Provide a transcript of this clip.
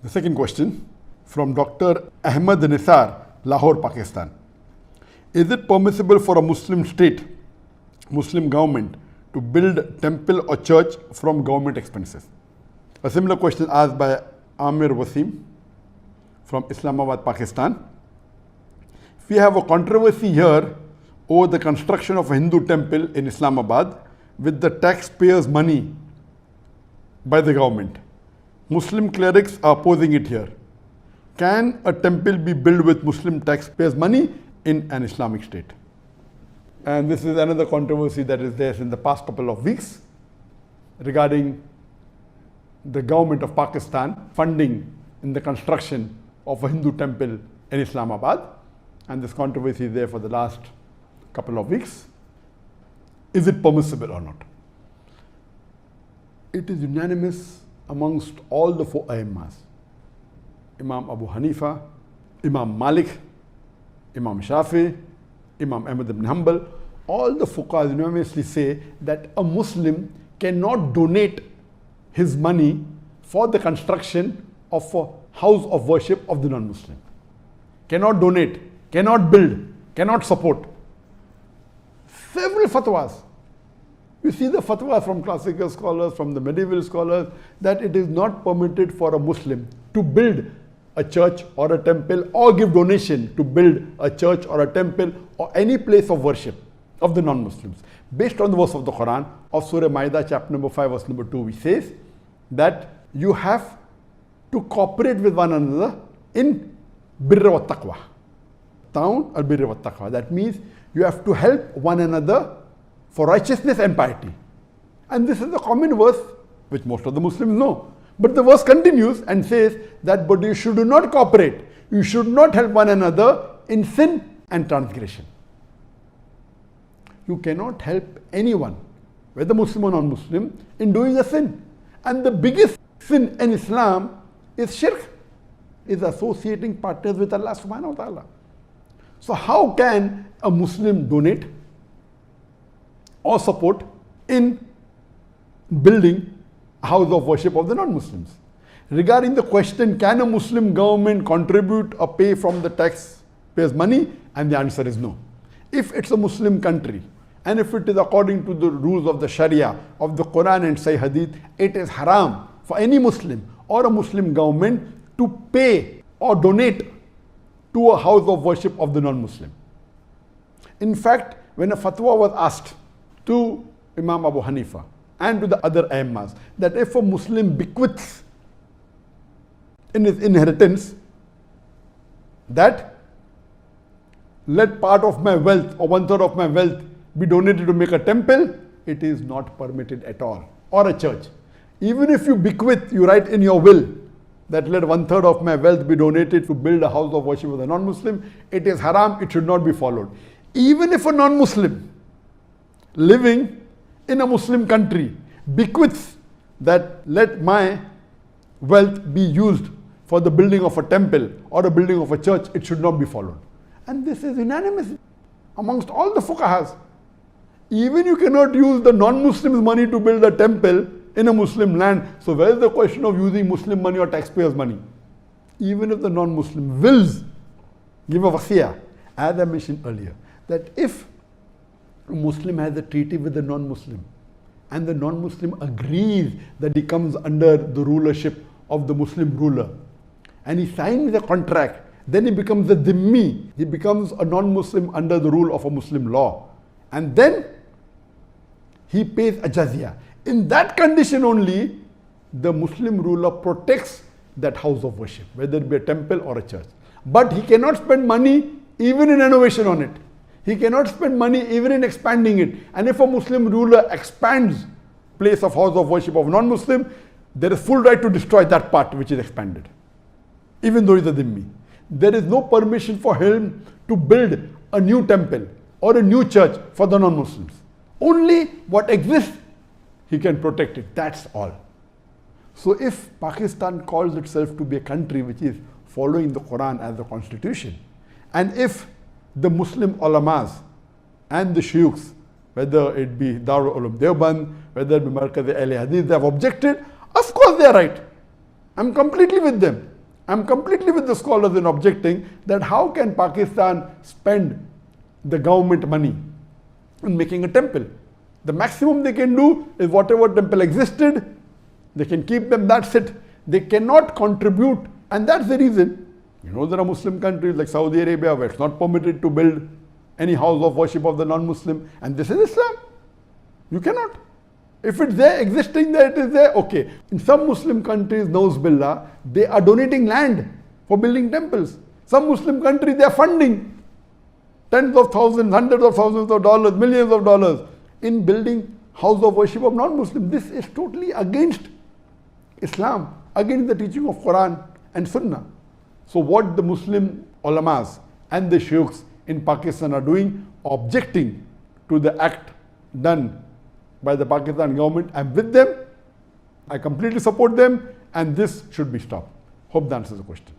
The second question from Dr. Ahmed Nisar, Lahore, Pakistan. Is it permissible for a Muslim state, Muslim government, to build temple or church from government expenses? A similar question asked by Amir Wasim from Islamabad, Pakistan. We have a controversy here over the construction of a Hindu temple in Islamabad with the taxpayers' money by the government. Muslim clerics are opposing it here. Can a temple be built with Muslim taxpayers' money in an Islamic state? And this is another controversy that is there in the past couple of weeks regarding the government of Pakistan funding in the construction of a Hindu temple in Islamabad. And this controversy is there for the last couple of weeks. Is it permissible or not? It is unanimous amongst all the four Aimmas. Imam Abu Hanifa, Imam Malik, Imam Shafi, Imam Ahmad ibn Hanbal, all the fuqahas unanimously say that a Muslim cannot donate his money for the construction of a house of worship of the non-Muslim. Cannot donate, cannot build, cannot support. Several fatwas. You see the fatwas from classical scholars, from the medieval scholars, that it is not permitted for a Muslim to build a church or a temple or give donation to build a church or a temple or any place of worship of the non-Muslims. Based on the verse of the Quran of Surah Ma'idah chapter number 5 verse number 2, which says that you have to cooperate with one another in birra wa taqwa. Ta'awun al birra wa taqwa. That means you have to help one another for righteousness and piety. And this is a common verse which most of the Muslims know. But the verse continues and says that but you should not cooperate. You should not help one another in sin and transgression. You cannot help anyone, whether Muslim or non-Muslim, in doing a sin. And the biggest sin in Islam is shirk, is associating partners with Allah subhanahu wa ta'ala. So how can a Muslim donate or support in building a house of worship of the non-Muslims? Regarding the question, can a Muslim government contribute or pay from the taxpayers' money? And the answer is no. If it's a Muslim country, and if it is according to the rules of the Sharia, of the Quran and Sahih Hadith, it is haram for any Muslim or a Muslim government to pay or donate to a house of worship of the non-Muslim. In fact, when a fatwa was asked to Imam Abu Hanifa and to the other Aimmas that if a Muslim bequeaths in his inheritance that let part of my wealth or 1/3 of my wealth be donated to make a temple, it is not permitted at all, or a church. Even if you bequeath, you write in your will that let 1/3 of my wealth be donated to build a house of worship with a non-Muslim, it is haram, it should not be followed. Even if a non-Muslim living in a Muslim country bequeaths that let my wealth be used for the building of a temple or the building of a church, it should not be followed. And this is unanimous amongst all the fuqahas. Even you cannot use the non-Muslims' money to build a temple in a Muslim land. So where is the question of using Muslim money or taxpayers' money? Even if the non-Muslim wills give a wasiyah, as I mentioned earlier, that if a Muslim has a treaty with the non-Muslim and the non-Muslim agrees that he comes under the rulership of the Muslim ruler and he signs the contract, then he becomes a dhimmi, he becomes a non-Muslim under the rule of a Muslim law, and then he pays a jizya. In that condition only, the Muslim ruler protects that house of worship, whether it be a temple or a church. But he cannot spend money even in renovation on it. He cannot spend money even in expanding it. And if a Muslim ruler expands place of house of worship of non-Muslim, there is full right to destroy that part which is expanded, even though he is a dhimmi. There is no permission for him to build a new temple or a new church for the non-Muslims. Only what exists, he can protect it. That's all. So if Pakistan calls itself to be a country which is following the Quran as the constitution, and if the Muslim ulamas and the shuyukhs, whether it be Darul Ulum Deoband, whether it be Markaz Ahl Hadith, they have objected, of course they are right. I'm completely with them. I'm completely with the scholars in objecting that how can Pakistan spend the government money in making a temple? The maximum they can do is whatever temple existed, they can keep them, that's it. They cannot contribute, and that's the reason. You know, there are Muslim countries like Saudi Arabia where it's not permitted to build any house of worship of the non-Muslim, and this is Islam. You cannot. If it's there, existing there, it is there, okay. In some Muslim countries, Nauz Billah, they are donating land for building temples. Some Muslim countries, they are funding tens of thousands, hundreds of thousands of dollars, millions of dollars in building house of worship of non-Muslims. This is totally against Islam, against the teaching of Quran and Sunnah. So what the Muslim ulamas and the sheikhs in Pakistan are doing, objecting to the act done by the Pakistan government, I'm with them, I completely support them, and this should be stopped. Hope that answers the question.